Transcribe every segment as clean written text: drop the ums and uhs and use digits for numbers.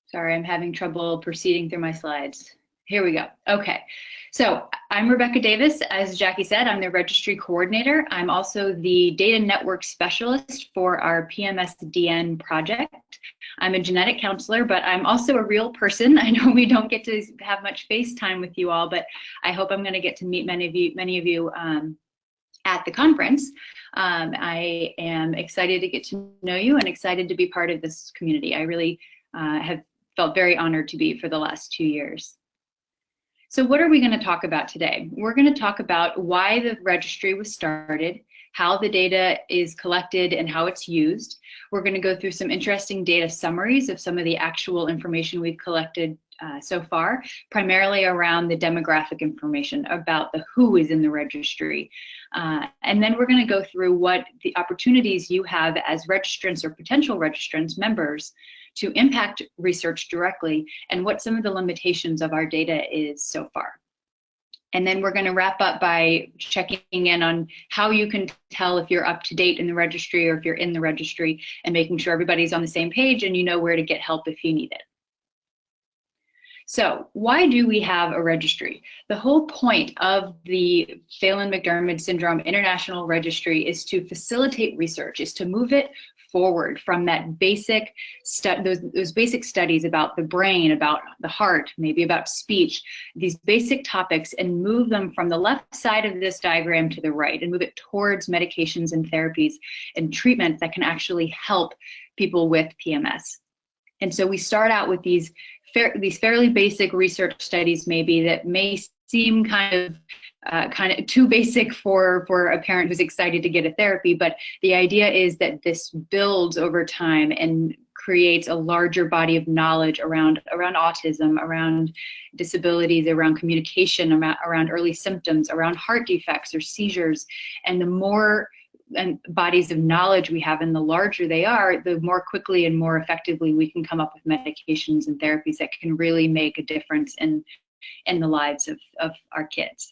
Sorry, I'm having trouble proceeding through my slides. Here we go. Okay, so I'm Rebecca Davis. As Jackie said, I'm the registry coordinator. I'm also the data network specialist for our PMSDN project. I'm a genetic counselor, but I'm also a real person. I know we don't get to have much FaceTime with you all, but I hope I'm going to get to meet many of you at the conference. I am excited to get to know you and excited to be part of this community. I really have felt very honored to be for the last 2 years. So what are we going to talk about today? We're going to talk about why the registry was started, how the data is collected and how it's used. We're going to go through some interesting data summaries of some of the actual information we've collected so far, primarily around the demographic information about the who is in the registry. And then we're going to go through what the opportunities you have as registrants or potential registrants, members, to impact research directly and what some of the limitations of our data is so far. And then we're going to wrap up by checking in on how you can tell if you're up to date in the registry or if you're in the registry, and making sure everybody's on the same page and you know where to get help if you need it. So why do we have a registry? The whole point of the Phelan-McDermid Syndrome International Registry is to facilitate research, is to move it forward from that basic those basic studies about the brain, about the heart, maybe about speech, these basic topics, and move them from the left side of this diagram to the right, and move it towards medications and therapies and treatments that can actually help people with PMS. And so we start out with these fairly basic research studies, maybe that may seem kind of too basic for a parent who's excited to get a therapy, but the idea is that this builds over time and creates a larger body of knowledge around autism, around disabilities, around communication, around early symptoms, around heart defects or seizures. And the more bodies of knowledge we have and the larger they are, the more quickly and more effectively we can come up with medications and therapies that can really make a difference in the lives of our kids.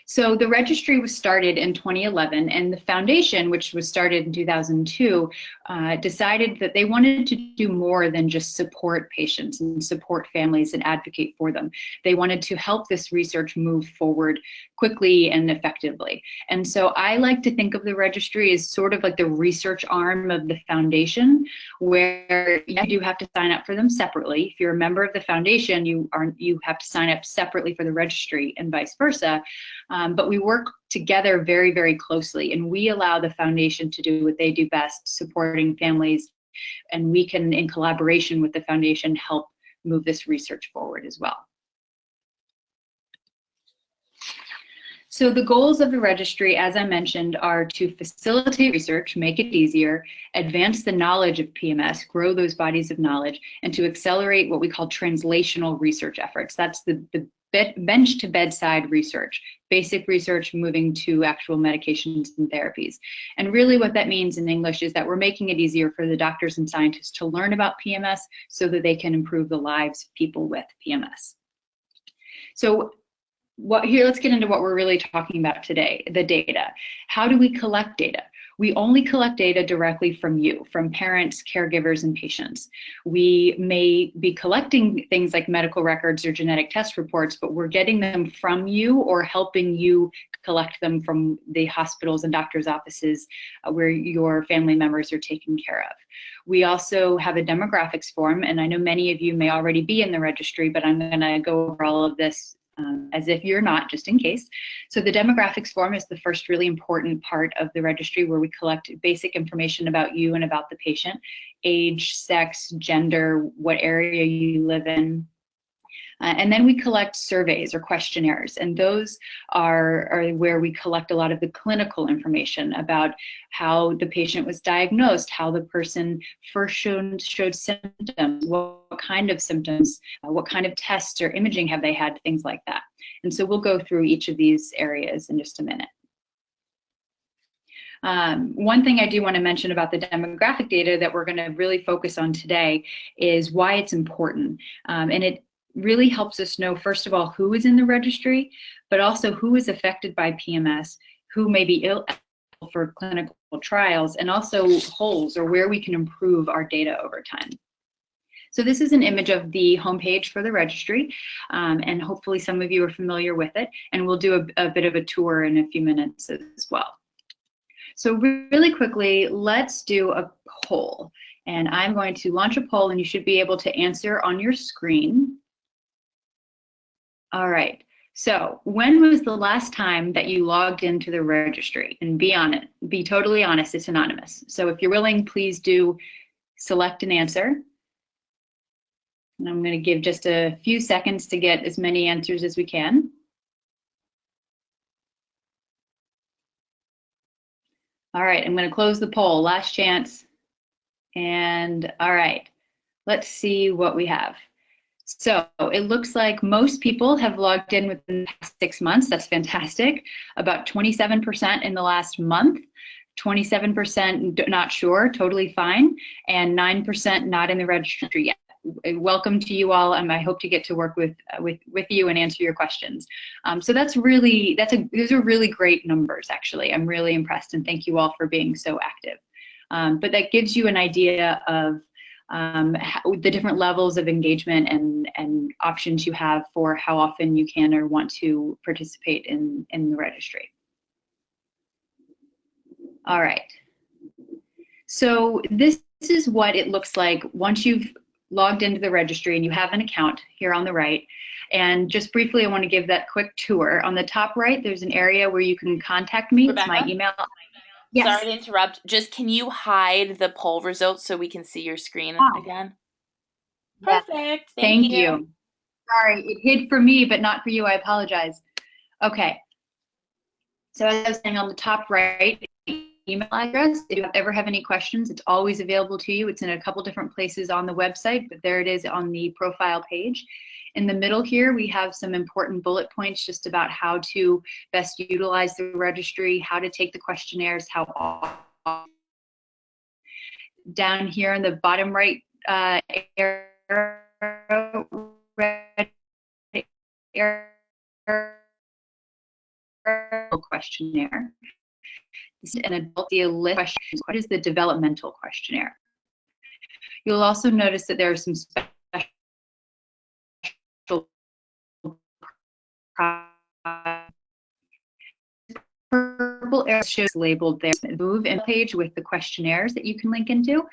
So the registry was started in 2011, and the foundation, which was started in 2002, decided that they wanted to do more than just support patients and support families and advocate for them. They wanted to help this research move forward quickly and effectively. And so I like to think of the registry as sort of like the research arm of the foundation, where you do have to sign up for them separately. If you're a member of the foundation, you have to sign up separately for the registry, and vice versa. But we work together very, very closely, and we allow the foundation to do what they do best, supporting families, and we can, in collaboration with the foundation, help move this research forward as well. So the goals of the registry, as I mentioned, are to facilitate research, make it easier, advance the knowledge of PMS, grow those bodies of knowledge, and to accelerate what we call translational research efforts. That's the bench to bedside research, basic research moving to actual medications and therapies. And really what that means in English is that we're making it easier for the doctors and scientists to learn about PMS so that they can improve the lives of people with PMS. So here, let's get into what we're really talking about today, the data. How do we collect data? We only collect data directly from you, from parents, caregivers, and patients. We may be collecting things like medical records or genetic test reports, but we're getting them from you or helping you collect them from the hospitals and doctors' offices where your family members are taken care of. We also have a demographics form, and I know many of you may already be in the registry, but I'm going to go over all of this as if you're not, just in case. So the demographics form is the first really important part of the registry, where we collect basic information about you and about the patient: age, sex, gender, what area you live in. And then we collect surveys or questionnaires, and those are where we collect a lot of the clinical information about how the patient was diagnosed, how the person first showed symptoms, what kind of symptoms, what kind of tests or imaging have they had, things like that. And so we'll go through each of these areas in just a minute. One thing I do want to mention about the demographic data that we're going to really focus on today is why it's important. And it really helps us know, first of all, who is in the registry, but also who is affected by PMS, who may be for clinical trials, and also holes or where we can improve our data over time. So this is an image of the homepage for the registry, and hopefully some of you are familiar with it, and we'll do a bit of a tour in a few minutes as well. So really quickly, let's do a poll. And I'm going to launch a poll, and you should be able to answer on your screen. All right. So when was the last time that you logged into the registry? And be totally honest, it's anonymous. So if you're willing, please do select an answer. And I'm going to give just a few seconds to get as many answers as we can. All right, I'm going to close the poll, last chance. And all right, let's see what we have. So it looks like most people have logged in within the past 6 months. That's fantastic. About 27% in the last month, 27% not sure, totally fine, and 9% not in the registry yet. Welcome to you all, and I hope to get to work with you and answer your questions. So those are really great numbers, actually. I'm really impressed, and thank you all for being so active. But that gives you an idea of the different levels of engagement and options you have for how often you can or want to participate in the registry. All right. So this is what it looks like once you've logged into the registry and you have an account here on the right. And just briefly, I want to give that quick tour. On the top right, there's an area where you can contact me. Rebecca? It's my email. Yes. Sorry to interrupt. Just can you hide the poll results so we can see your screen again? Yes. Perfect. Thank you. Sorry, it hid for me, but not for you. I apologize. Okay. So as I was saying, on the top right, email address. If you ever have any questions, it's always available to you. It's in a couple different places on the website, but there it is on the profile page. In the middle here, we have some important bullet points just about how to best utilize the registry, how to take the questionnaires, how often. Down here in the bottom right questionnaire. This is an adult list questions. What is the developmental questionnaire? You'll also notice that there are some special purple arrow shows labeled there. Move in page with the questionnaires that you can link into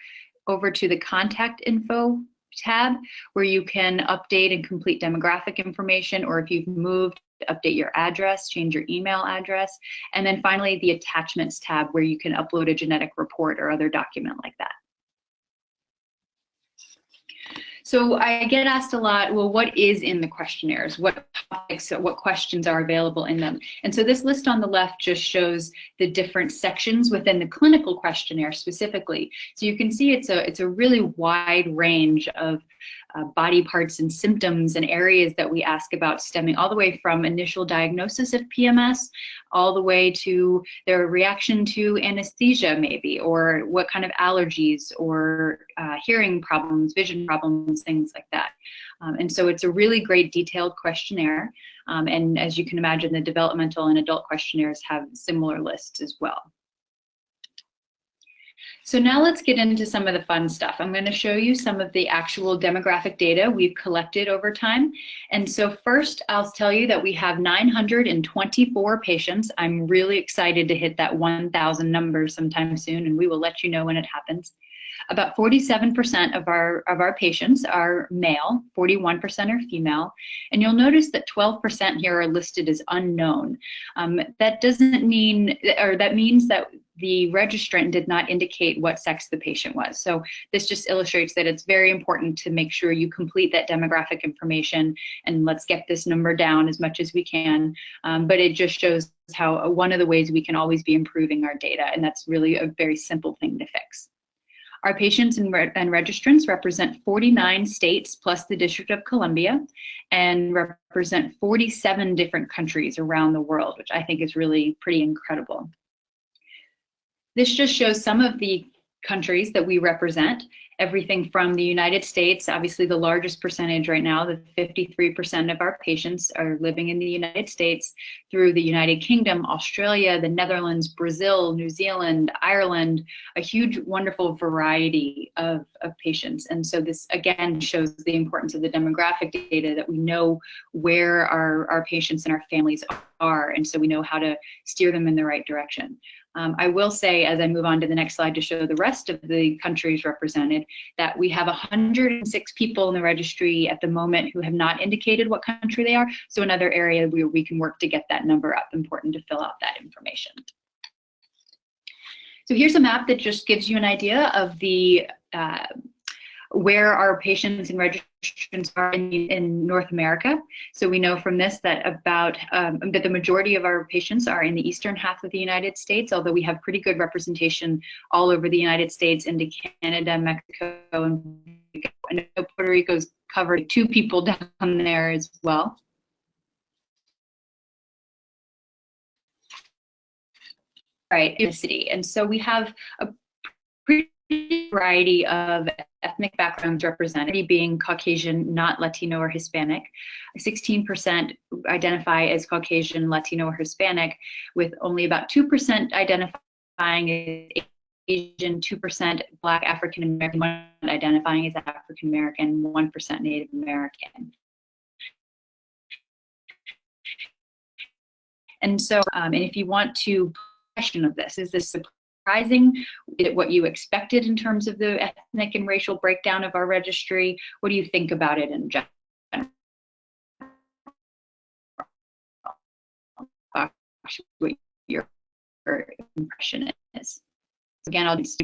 over to the contact info tab, where you can update and complete demographic information, or if you've moved, update your address, change your email address, and then finally the attachments tab, where you can upload a genetic report or other document like that. So I get asked a lot, well, what is in the questionnaires? What topics, what questions are available in them? And so this list on the left just shows the different sections within the clinical questionnaire specifically. So you can see it's a really wide range of body parts and symptoms and areas that we ask about, stemming all the way from initial diagnosis of PMS all the way to their reaction to anesthesia maybe, or what kind of allergies or hearing problems, vision problems, things like that. And so it's a really great detailed questionnaire. And as you can imagine, the developmental and adult questionnaires have similar lists as well. So now let's get into some of the fun stuff. I'm going to show you some of the actual demographic data we've collected over time. And so first, I'll tell you that we have 924 patients. I'm really excited to hit that 1,000 number sometime soon, and we will let you know when it happens. About 47% of our patients are male, 41% are female, and you'll notice that 12% here are listed as unknown. That doesn't mean, or that means that the registrant did not indicate what sex the patient was. So this just illustrates that it's very important to make sure you complete that demographic information, and let's get this number down as much as we can. But it just shows how one of the ways we can always be improving our data, and that's really a very simple thing to fix. Our patients and registrants represent 49 states plus the District of Columbia, and represent 47 different countries around the world, which I think is really pretty incredible. This just shows some of the countries that we represent, everything from the United States, obviously the largest percentage right now, the 53% of our patients are living in the United States, through the United Kingdom, Australia, the Netherlands, Brazil, New Zealand, Ireland, a huge, wonderful variety of patients. And so this, again, shows the importance of the demographic data, that we know where our patients and our families are, and so we know how to steer them in the right direction. I will say, as I move on to the next slide to show the rest of the countries represented, that we have 106 people in the registry at the moment who have not indicated what country they are. So another area where we can work to get that number up, important to fill out that information. So here's a map that just gives you an idea of the where our patients and registrations are in North America. So we know from this that that the majority of our patients are in the eastern half of the United States, although we have pretty good representation all over the United States, into Canada, Mexico, and I know Puerto Rico's covered, 2 people down there as well. Right, ethnicity. And so we have a pretty variety of ethnic backgrounds represented, being Caucasian, not Latino or Hispanic. 16% identify as Caucasian, Latino, or Hispanic, with only about 2% identifying as Asian, 2% Black, African American, 1% identifying as African American, 1% Native American. And so, and if you want to question of this, is this surprising? Is it what you expected in terms of the ethnic and racial breakdown of our registry? What do you think about it in general? What your impression is. Again, I'll just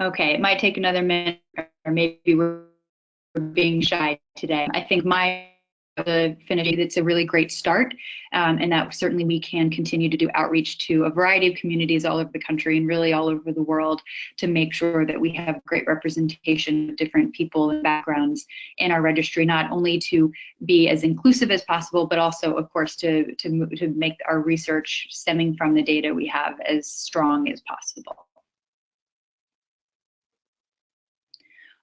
okay, it might take another minute, or maybe we're being shy today. I think finishing, it's a really great start, and that certainly we can continue to do outreach to a variety of communities all over the country and really all over the world, to make sure that we have great representation of different people and backgrounds in our registry, not only to be as inclusive as possible, but also, of course, to make our research stemming from the data we have as strong as possible.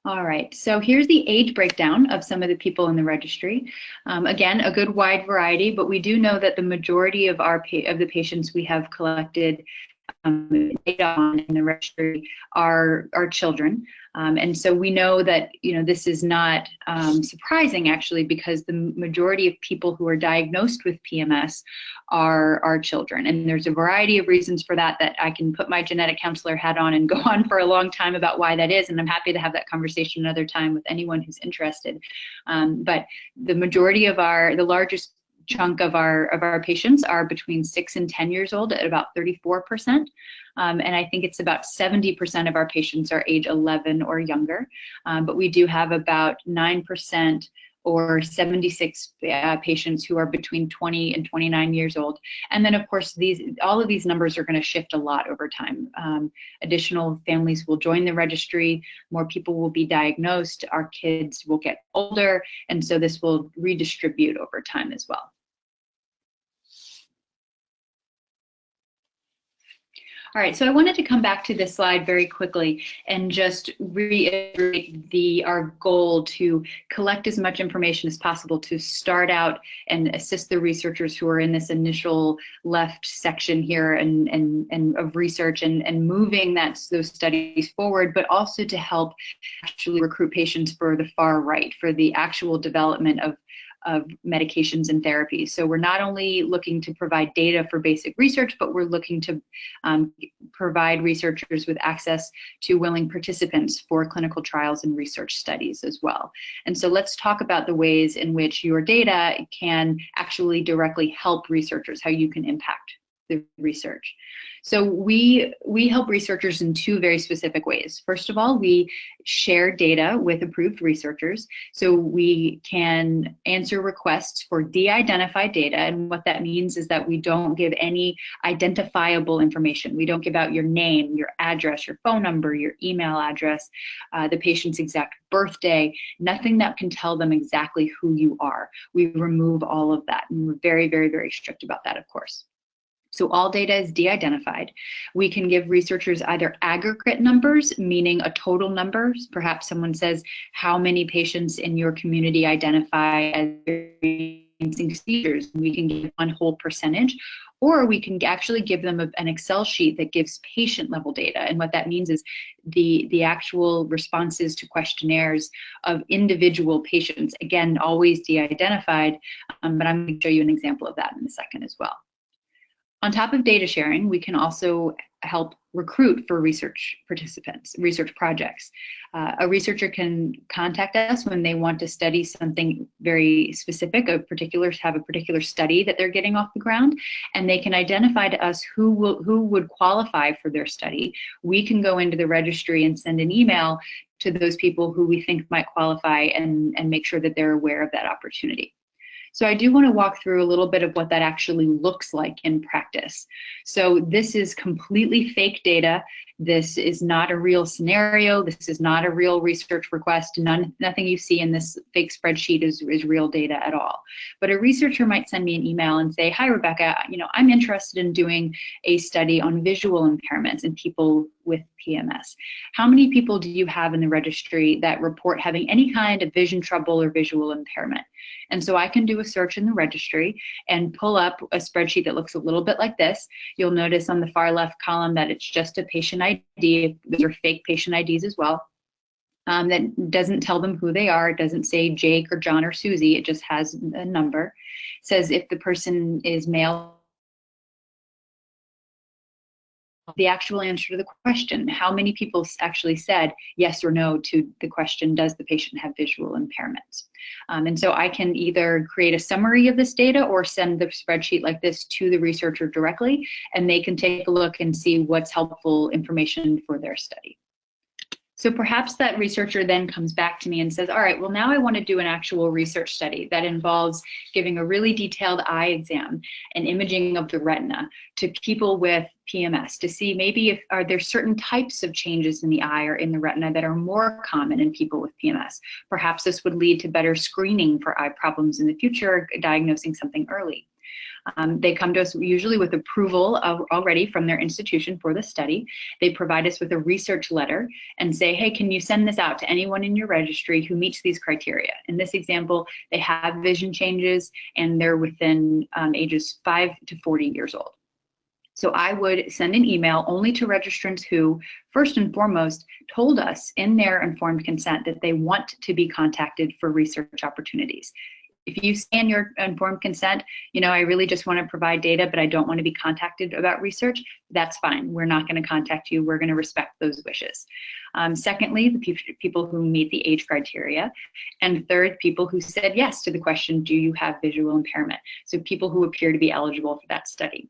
All right, so here's the age breakdown of some of the people in the registry. Again, a good wide variety, but we do know that the majority of the patients we have collected data on in the registry are children. And so we know that, this is not surprising, actually, because the majority of people who are diagnosed with PMS are children. And there's a variety of reasons for that I can put my genetic counselor hat on and go on for a long time about why that is. And I'm happy to have that conversation another time with anyone who's interested. But the majority of the largest chunk of our patients are between 6 and 10 years old at about 34%. And I think it's about 70% of our patients are age 11 or younger. But we do have about 9% or 76 patients who are between 20 and 29 years old. And then, of course, all of these numbers are going to shift a lot over time. Additional families will join the registry, more people will be diagnosed, our kids will get older, and so this will redistribute over time as well. All right, so I wanted to come back to this slide very quickly and just reiterate our goal to collect as much information as possible to start out and assist the researchers who are in this initial left section here and of research and moving those studies forward, but also to help actually recruit patients for the far right, for the actual development of medications and therapies. So we're not only looking to provide data for basic research, but we're looking to provide researchers with access to willing participants for clinical trials and research studies as well. And so let's talk about the ways in which your data can actually directly help researchers, how you can impact the research. So we help researchers in two very specific ways. First of all, we share data with approved researchers, so we can answer requests for de-identified data. And what that means is that we don't give any identifiable information. We don't give out your name, your address, your phone number, your email address, the patient's exact birthday, nothing that can tell them exactly who you are. We remove all of that, and we're very, very, very strict about that, of course. So all data is de-identified. We can give researchers either aggregate numbers, meaning a total number. Perhaps someone says, how many patients in your community identify as experiencing seizures? We can give one whole percentage, or we can actually give them an Excel sheet that gives patient level data. And what that means is the actual responses to questionnaires of individual patients. Again, always de-identified, but I'm going to show you an example of that in a second as well. On top of data sharing, we can also help recruit for research participants, research projects. A researcher can contact us when they want to study something very specific, have a particular study that they're getting off the ground, and they can identify to us who would qualify for their study. We can go into the registry and send an email to those people who we think might qualify and make sure that they're aware of that opportunity. So I do want to walk through a little bit of what that actually looks like in practice. So this is completely fake data. This is not a real scenario. This is not a real research request. Nothing you see in this fake spreadsheet is real data at all. But a researcher might send me an email and say, hi, Rebecca, I'm interested in doing a study on visual impairments in people with PMS. How many people do you have in the registry that report having any kind of vision trouble or visual impairment? And so I can do a search in the registry and pull up a spreadsheet that looks a little bit like this. You'll notice on the far left column that it's just a patient ID. Those are fake patient IDs as well. That doesn't tell them who they are. It doesn't say Jake or John or Susie. It just has a number. It says if the person is male, the actual answer to the question. How many people actually said yes or no to the question, does the patient have visual impairments? And so I can either create a summary of this data or send the spreadsheet like this to the researcher directly, and they can take a look and see what's helpful information for their study. So perhaps that researcher then comes back to me and says, all right, well, now I want to do an actual research study that involves giving a really detailed eye exam and imaging of the retina to people with PMS to see maybe are there certain types of changes in the eye or in the retina that are more common in people with PMS. Perhaps this would lead to better screening for eye problems in the future, diagnosing something early. They come to us usually with approval already from their institution for the study. They provide us with a research letter and say, hey, can you send this out to anyone in your registry who meets these criteria? In this example, they have vision changes and they're within ages 5 to 40 years old. So I would send an email only to registrants who, first and foremost, told us in their informed consent that they want to be contacted for research opportunities. If you say in your informed consent, I really just want to provide data, but I don't want to be contacted about research, that's fine. We're not going to contact you. We're going to respect those wishes. Secondly, the people who meet the age criteria. And third, people who said yes to the question, do you have visual impairment? So people who appear to be eligible for that study.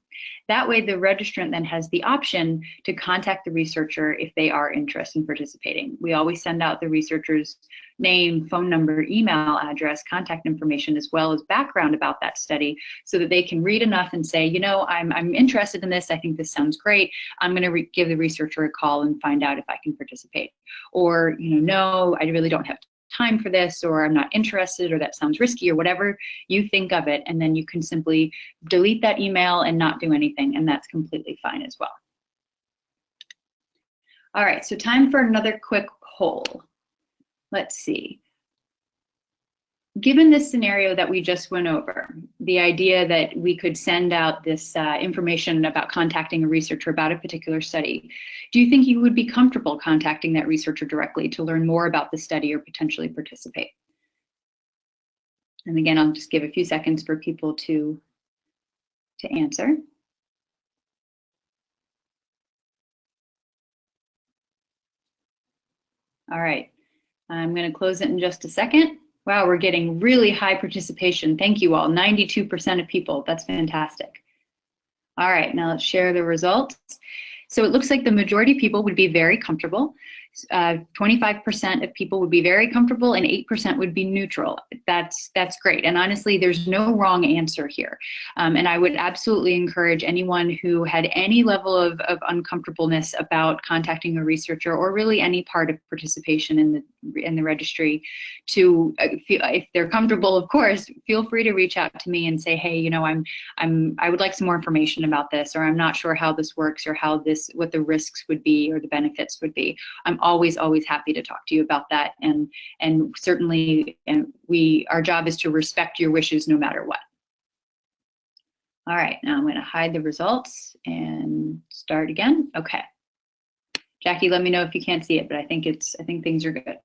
That way, the registrant then has the option to contact the researcher if they are interested in participating. We always send out the researcher's name, phone number, email address, contact information, as well as background about that study so that they can read enough and say, I'm interested in this. I think this sounds great. I'm going to give the researcher a call and find out if I can participate. Or, no, I really don't have time for this, or I'm not interested, or that sounds risky, or whatever you think of it. And then you can simply delete that email and not do anything. And that's completely fine as well. All right, so time for another quick poll. Let's see. Given this scenario that we just went over, the idea that we could send out this information about contacting a researcher about a particular study, do you think you would be comfortable contacting that researcher directly to learn more about the study or potentially participate? And again, I'll just give a few seconds for people to answer. All right, I'm going to close it in just a second. Wow, we're getting really high participation. Thank you all, 92% of people. That's fantastic. All right, now let's share the results. So it looks like the majority of people would be very comfortable. 25% of people would be very comfortable and 8% would be neutral. That's great. And honestly, there's no wrong answer here. And I would absolutely encourage anyone who had any level of uncomfortableness about contacting a researcher or really any part of participation in the registry to feel, if they're comfortable, of course, feel free to reach out to me and say, hey, I would like some more information about this, or I'm not sure how this works, or what the risks would be or the benefits would be. I'm always happy to talk to you about that, and certainly, our job is to respect your wishes no matter what. All right, now I'm going to hide the results and start again. Okay, Jackie, let me know if you can't see it, but I think things are good.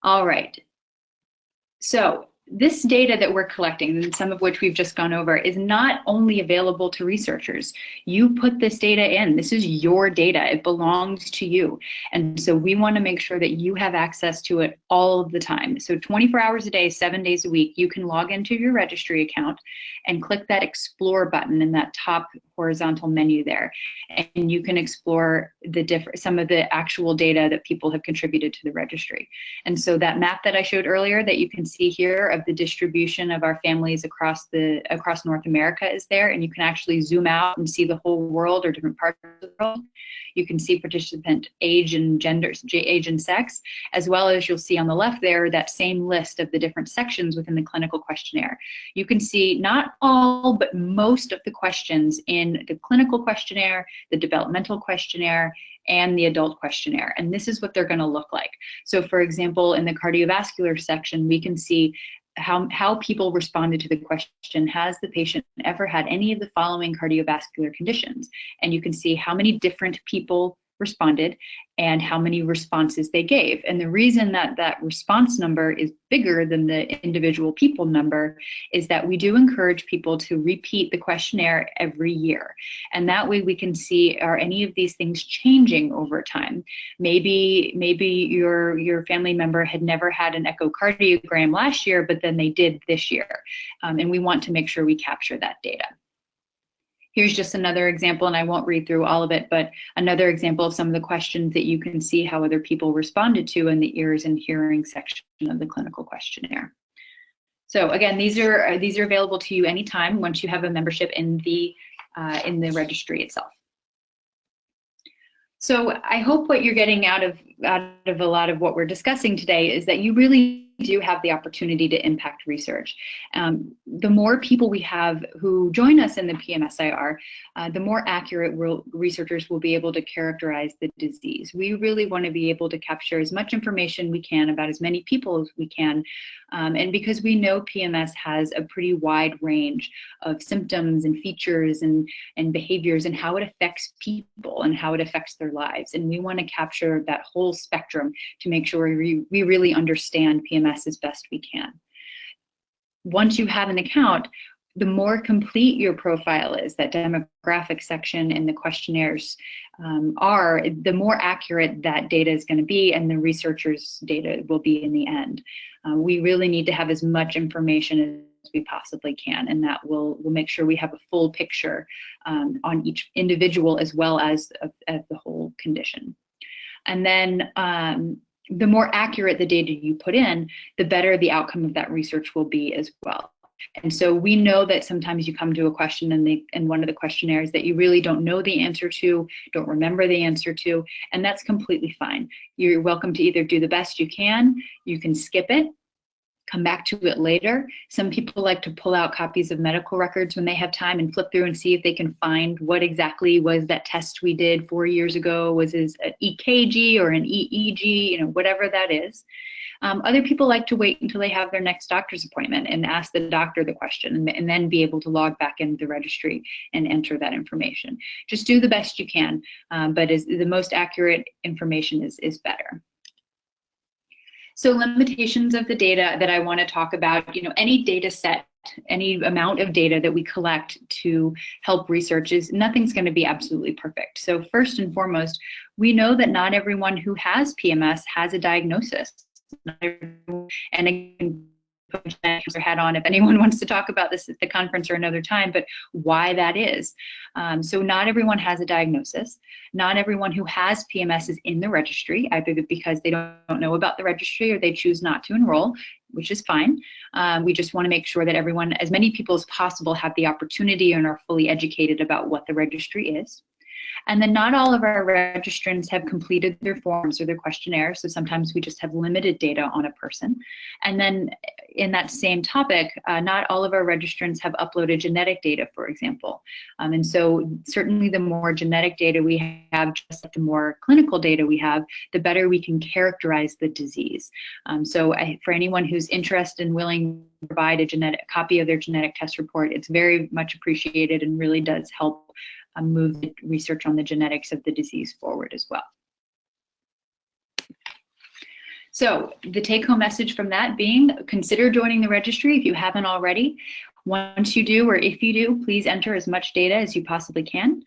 All right, so this data that we're collecting, and some of which we've just gone over, is not only available to researchers. You put this data in. This is your data. It belongs to you. And so we want to make sure that you have access to it all of the time. So 24 hours a day, 7 days a week, you can log into your registry account and click that Explore button in that top horizontal menu there. And you can explore some of the actual data that people have contributed to the registry. And so that map that I showed earlier that you can see here of the distribution of our families across North America is there, and you can actually zoom out and see the whole world or different parts of the world. You can see participant age and gender, age and sex, as well as you'll see on the left there that same list of the different sections within the clinical questionnaire. You can see not all, but most of the questions in the clinical questionnaire, the developmental questionnaire, and the adult questionnaire. And this is what they're going to look like. So for example, in the cardiovascular section, we can see how people responded to the question, has the patient ever had any of the following cardiovascular conditions? And you can see how many different people responded and how many responses they gave. And the reason that response number is bigger than the individual people number is that we do encourage people to repeat the questionnaire every year. And that way we can see, are any of these things changing over time? Maybe your family member had never had an echocardiogram last year, but then they did this year. And we want to make sure we capture that data. Here's just another example, and I won't read through all of it, but another example of some of the questions that you can see how other people responded to in the ears and hearing section of the clinical questionnaire. So again, these are available to you anytime once you have a membership in the registry itself. So I hope what you're getting out of a lot of what we're discussing today is that you really do have the opportunity to impact research. The more people we have who join us in the PMSIR, the more accurate researchers will be able to characterize the disease. We really want to be able to capture as much information we can about as many people as we can. And because we know PMS has a pretty wide range of symptoms and features and behaviors and how it affects people and how it affects their lives. And we want to capture that whole spectrum to make sure we really understand PMS as best we can. Once you have an account, the more complete your profile is, that demographic section in the questionnaires the more accurate that data is going to be, and the researchers' data will be in the end. We really need to have as much information as we possibly can, and that will make sure we have a full picture on each individual as well as the whole condition. And then the more accurate the data you put in, the better the outcome of that research will be as well. And so we know that sometimes you come to a question in one of the questionnaires that you really don't know the answer to, don't remember the answer to, and that's completely fine. You're welcome to either do the best you can skip it, come back to it later. Some people like to pull out copies of medical records when they have time and flip through and see if they can find what exactly was that test we did 4 years ago. Was it an EKG or an EEG, whatever that is. Other people like to wait until they have their next doctor's appointment and ask the doctor the question and then be able to log back into the registry and enter that information. Just do the best you can, but the most accurate information is better. So limitations of the data that I want to talk about, any data set, any amount of data that we collect to help research nothing's going to be absolutely perfect. So first and foremost, we know that not everyone who has PMS has a diagnosis. And again, put a cancer hat on if anyone wants to talk about this at the conference or another time, but why that is. So not everyone has a diagnosis. Not everyone who has PMS is in the registry, either because they don't know about the registry or they choose not to enroll, which is fine. We just want to make sure that everyone, as many people as possible, have the opportunity and are fully educated about what the registry is. And then not all of our registrants have completed their forms or their questionnaires, so sometimes we just have limited data on a person. And then in that same topic, not all of our registrants have uploaded genetic data, for example. And so certainly the more genetic data we have, just like the more clinical data we have, the better we can characterize the disease. So for anyone who's interested and willing to provide a copy of their genetic test report, it's very much appreciated and really does help move the research on the genetics of the disease forward as well. So the take-home message from that being, consider joining the registry if you haven't already. Once you do, or if you do, please enter as much data as you possibly can.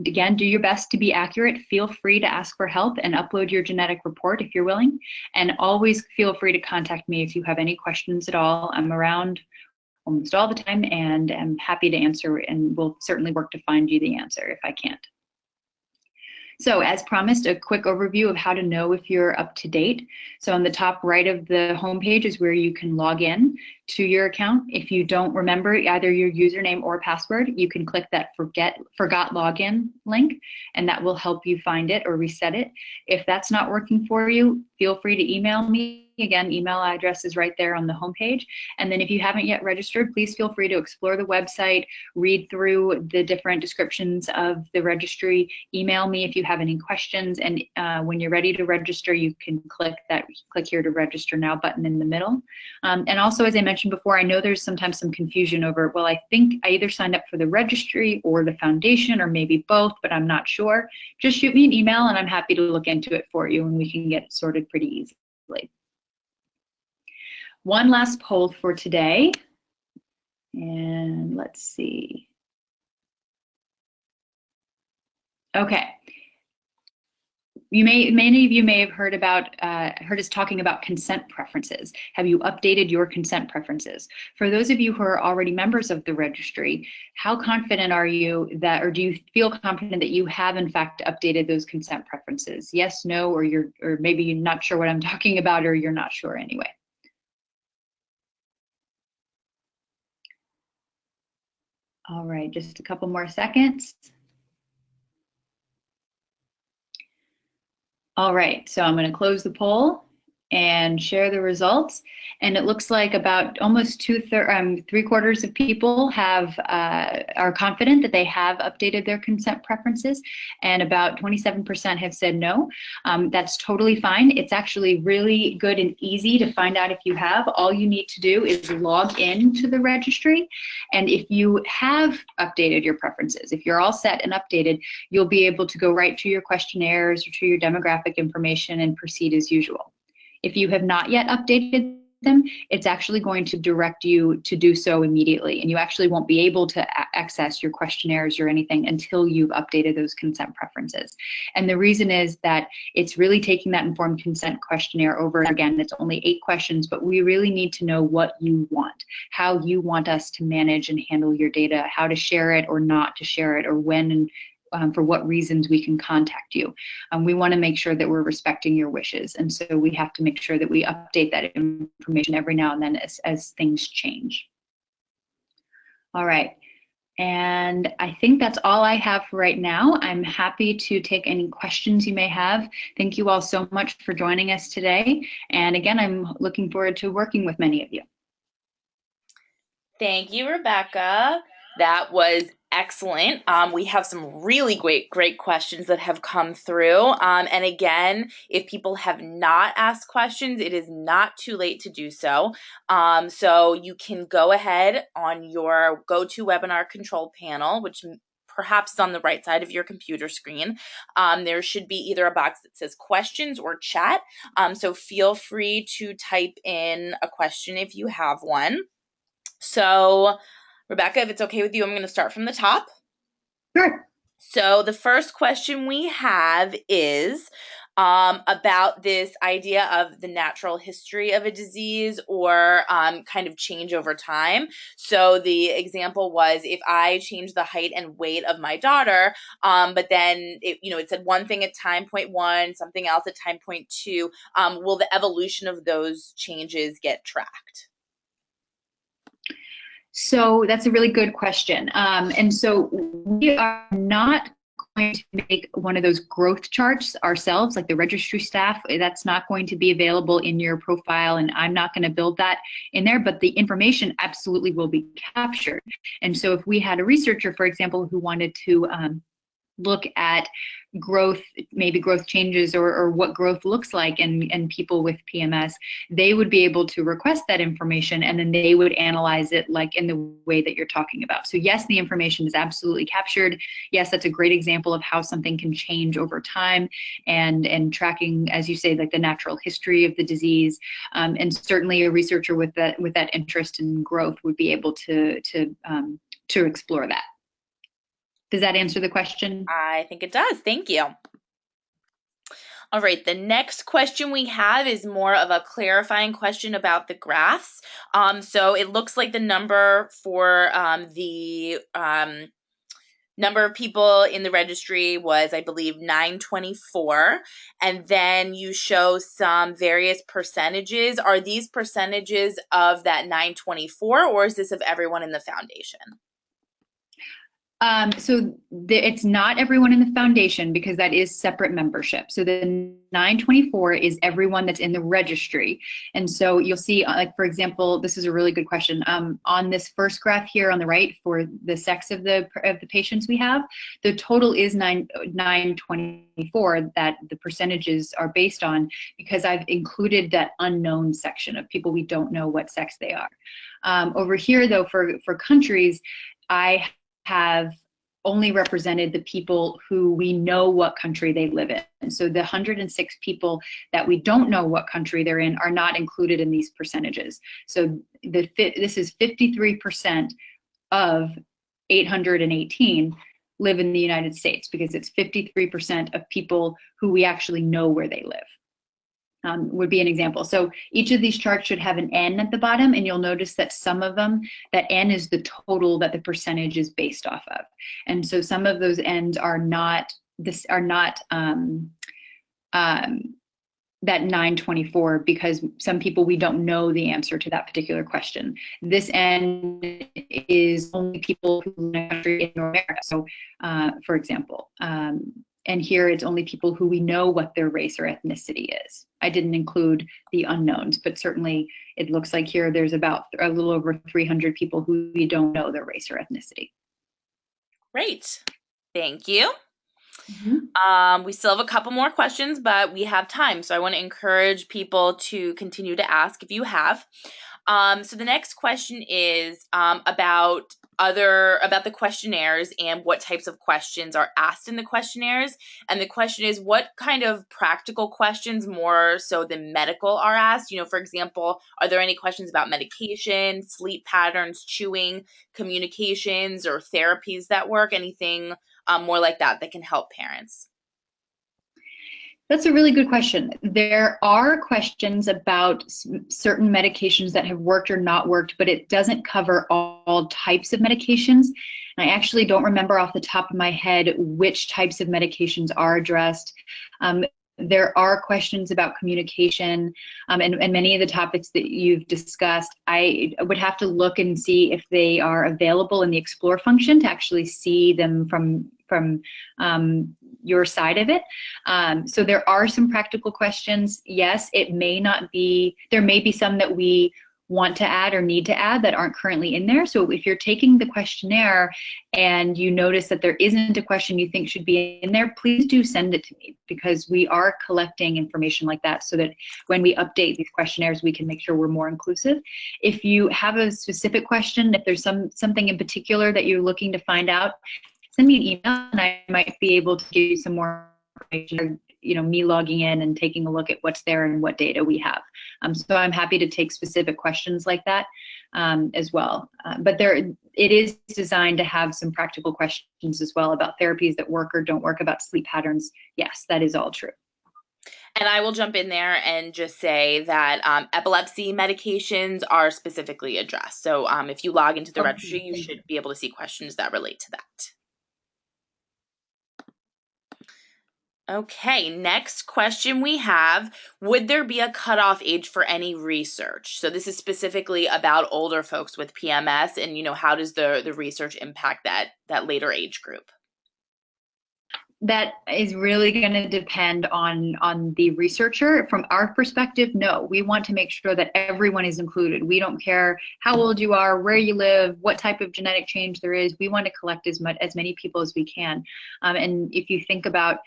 Again, do your best to be accurate. Feel free to ask for help and upload your genetic report if you're willing. And always feel free to contact me if you have any questions at all. I'm around almost all the time, and I'm happy to answer, and we'll certainly work to find you the answer if I can't. So as promised, a quick overview of how to know if you're up to date. So on the top right of the homepage is where you can log in to your account. If you don't remember either your username or password, you can click that forgot login link, and that will help you find it or reset it. If that's not working for you, feel free to email me. Again, email address is right there on the homepage. And then if you haven't yet registered, please feel free to explore the website, read through the different descriptions of the registry, email me if you have any questions, and when you're ready to register, you can click here to register now button in the middle. And also, as I mentioned before, I know there's sometimes some confusion over, well, I think I either signed up for the registry or the foundation or maybe both, but I'm not sure. Just shoot me an email and I'm happy to look into it for you, and we can get it sorted pretty easily. One last poll for today, and let's see. Okay. Many of you may have heard us talking about consent preferences. Have you updated your consent preferences? For those of you who are already members of the registry, how confident are you that, or do you feel confident that you have in fact updated those consent preferences? Yes, no, or maybe you're not sure what I'm talking about, or you're not sure anyway. All right, just a couple more seconds. All right, so I'm going to close the poll and share the results. And it looks like about almost 3/4 of people are confident that they have updated their consent preferences, and about 27% have said no. That's totally fine. It's actually really good and easy to find out if you have. All you need to do is log in to the registry, and if you have updated your preferences, if you're all set and updated, you'll be able to go right to your questionnaires or to your demographic information and proceed as usual. If you have not yet updated them, it's actually going to direct you to do so immediately, and you actually won't be able to access your questionnaires or anything until you've updated those consent preferences. And the reason is that it's really taking that informed consent questionnaire over again. It's only 8 questions, but we really need to know what you want, how you want us to manage and handle your data, how to share it or not to share it, or when and for what reasons we can contact you. We want to make sure that we're respecting your wishes, and so we have to make sure that we update that information every now and then as things change. All right, and I think that's all I have for right now. I'm happy to take any questions you may have. Thank you all so much for joining us today, and again, I'm looking forward to working with many of you. Thank you, Rebecca. That was excellent. We have some really great questions that have come through. And again, if people have not asked questions, it is not too late to do so. So you can go ahead on your GoToWebinar control panel, which perhaps is on the right side of your computer screen. There should be either a box that says questions or chat. So feel free to type in a question if you have one. So, Rebecca, if it's okay with you, I'm going to start from the top. Sure. So the first question we have is, about this idea of the natural history of a disease or kind of change over time. So the example was, if I change the height and weight of my daughter, but then it said one thing at time point 1, something else at time point 2, will the evolution of those changes get tracked? So that's a really good question. And so we are not going to make one of those growth charts ourselves, like the registry staff. That's not going to be available in your profile, and I'm not going to build that in there, but the information absolutely will be captured. And so if we had a researcher, for example, who wanted to look at growth, maybe growth changes or what growth looks like in people with PMS, they would be able to request that information, and then they would analyze it like in the way that you're talking about. So yes, the information is absolutely captured. Yes, that's a great example of how something can change over time, and tracking, as you say, like the natural history of the disease. And certainly a researcher with that interest in growth would be able to explore that. Does that answer the question? I think it does. Thank you. All right, the next question we have is more of a clarifying question about the graphs. So it looks like the number for the number of people in the registry was, I believe, 924. And then you show some various percentages. Are these percentages of that 924, or is this of everyone in the foundation? It's not everyone in the foundation, because that is separate membership. So the 924 is everyone that's in the registry. And so you'll see, like, for example, this is a really good question. On this first graph here on the right for the sex of the patients we have, the total is 924 that the percentages are based on, because I've included that unknown section of people we don't know what sex they are. Over here, though, for countries, I have only represented the people who we know what country they live in. And so the 106 people that we don't know what country they're in are not included in these percentages. So this is 53% of 818 live in the United States, because it's 53% of people who we actually know where they live. Would be an example. So each of these charts should have an N at the bottom, and you'll notice that some of them, that N is the total that the percentage is based off of. And so some of those N's are not that 924, because some people, we don't know the answer to that particular question. This N is only people who live in a country in North America. So for example, and here it's only people who we know what their race or ethnicity is. I didn't include the unknowns, but certainly it looks like here there's about a little over 300 people who we don't know their race or ethnicity. Great, thank you. Mm-hmm. We still have a couple more questions, but we have time. So I want to encourage people to continue to ask if you have. So the next question is about the questionnaires and what types of questions are asked in the questionnaires. And the question is, what kind of practical questions, more so than medical, are asked? For example, are there any questions about medication, sleep patterns, chewing, communications, or therapies that work? Anything more like that can help parents? That's a really good question. There are questions about certain medications that have worked or not worked, but it doesn't cover all types of medications. And I actually don't remember off the top of my head which types of medications are addressed. There are questions about communication, and many of the topics that you've discussed. I would have to look and see if they are available in the Explore function to actually see them from your side of it. So there are some practical questions. Yes, it may not be, there may be some that we want to add or need to add that aren't currently in there. So if you're taking the questionnaire and you notice that there isn't a question you think should be in there, please do send it to me, because we are collecting information like that so that when we update these questionnaires, we can make sure we're more inclusive. If you have a specific question, if there's something in particular that you're looking to find out, send me an email and I might be able to give you some more information, me logging in and taking a look at what's there and what data we have. So I'm happy to take specific questions like that as well. But it is designed to have some practical questions as well about therapies that work or don't work, about sleep patterns. Yes, that is all true. And I will jump in there and just say that epilepsy medications are specifically addressed. So if you log into the registry, you should be able to see questions that relate to that. Okay, next question we have, would there be a cutoff age for any research? So this is specifically about older folks with PMS, and how does the research impact that later age group? That is really going to depend on the researcher. From our perspective, no, we want to make sure that everyone is included. We don't care how old you are, where you live, what type of genetic change there is. We want to collect as many people as we can. And if you think about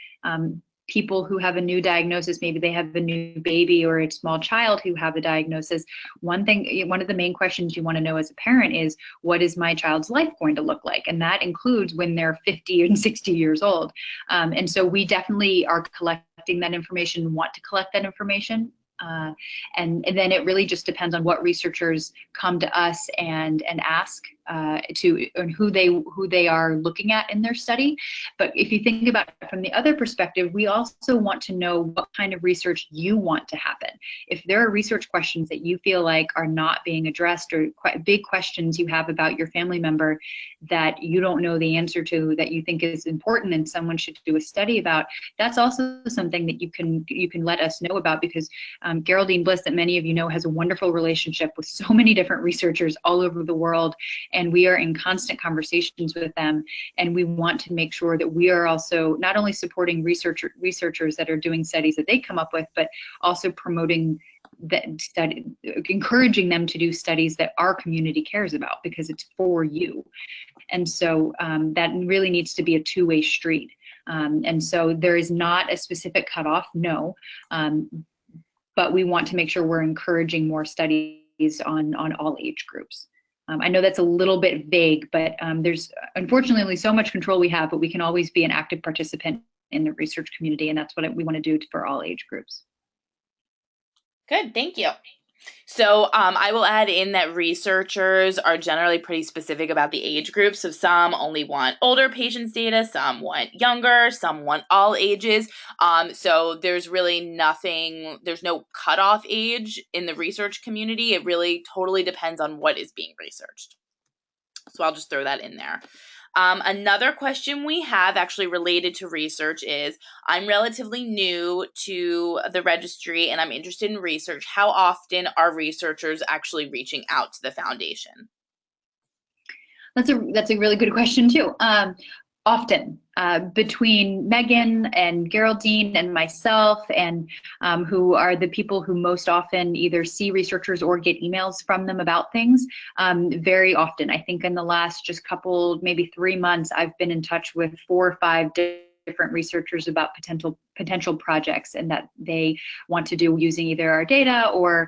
people who have a new diagnosis, maybe they have a new baby or a small child who have a diagnosis, one of the main questions you want to know as a parent is, what is my child's life going to look like? And that includes when they're 50 and 60 years old. And so we definitely are collecting that information, want to collect that information. And then it really just depends on what researchers come to us and ask and who they are looking at in their study. But if you think about it from the other perspective, we also want to know what kind of research you want to happen. If there are research questions that you feel like are not being addressed, or quite big questions you have about your family member that you don't know the answer to, that you think is important and someone should do a study about, that's also something that you can let us know about, because Geraldine Bliss, that many of you know, has a wonderful relationship with so many different researchers all over the world, and we are in constant conversations with them, and we want to make sure that we are also not only supporting researchers that are doing studies that they come up with, but also promoting that study, encouraging them to do studies that our community cares about, because it's for you. And so that really needs to be a two-way street. And so there is not a specific cutoff, no. But we want to make sure we're encouraging more studies on all age groups. I know that's a little bit vague, but there's unfortunately only so much control we have, but we can always be an active participant in the research community, and that's what we want to do for all age groups. Good, thank you. So I will add in that researchers are generally pretty specific about the age groups. So some only want older patients' data, some want younger, some want all ages. So there's really there's no cutoff age in the research community. It really totally depends on what is being researched. So I'll just throw that in there. Another question we have actually related to research is, I'm relatively new to the registry and I'm interested in research. How often are researchers actually reaching out to the foundation? That's a really good question too. Often, between Megan and Geraldine and myself, and who are the people who most often either see researchers or get emails from them about things, very often. I think in the last just couple, maybe 3 months, I've been in touch with 4 or 5 different researchers about potential projects and that they want to do using either our data or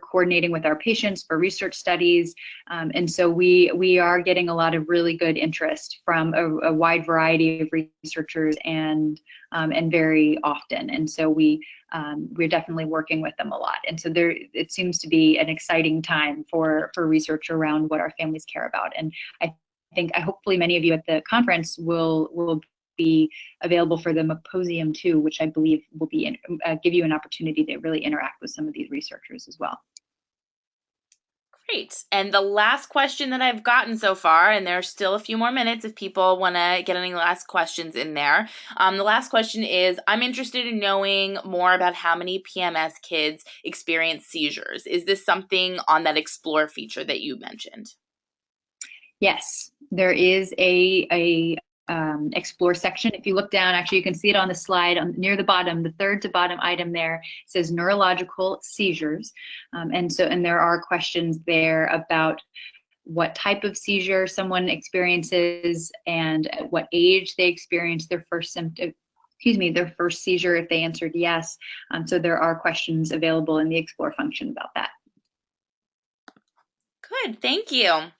coordinating with our patients for research studies. And so we are getting a lot of really good interest from a wide variety of researchers and very often. And so we're definitely working with them a lot. And so it seems to be an exciting time for research around what our families care about. And I think hopefully many of you at the conference will be available for the Symposium too, which I believe will be give you an opportunity to really interact with some of these researchers as well. Great. And the last question that I've gotten so far, and there's still a few more minutes if people want to get any last questions in there. The last question is, I'm interested in knowing more about how many PMS kids experience seizures. Is this something on that Explore feature that you mentioned? Yes, there is a Explore section. If you look down, actually you can see it on the slide near the bottom, the third to bottom item there says neurological seizures. And there are questions there about what type of seizure someone experiences and at what age they experience their first symptom, their first seizure if they answered yes. So there are questions available in the Explore function about that. Good, thank you.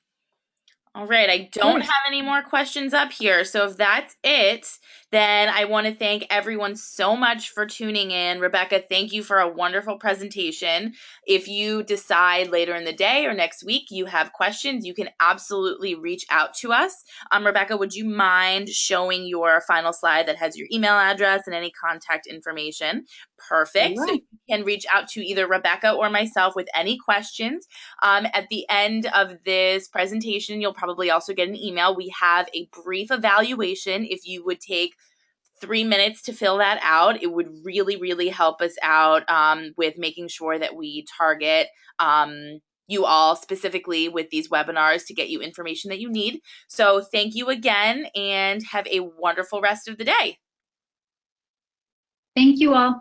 All right, I don't have any more questions up here. So if that's it, then then I want to thank everyone so much for tuning in. Rebecca, thank you for a wonderful presentation. If you decide later in the day or next week you have questions, you can absolutely reach out to us. Rebecca, would you mind showing your final slide that has your email address and any contact information? Perfect. So you can reach out to either Rebecca or myself with any questions. At the end of this presentation, you'll probably also get an email. We have a brief evaluation. If you would take 3 minutes to fill that out, it would really, really help us out with making sure that we target you all specifically with these webinars to get you information that you need. So thank you again and have a wonderful rest of the day. Thank you all.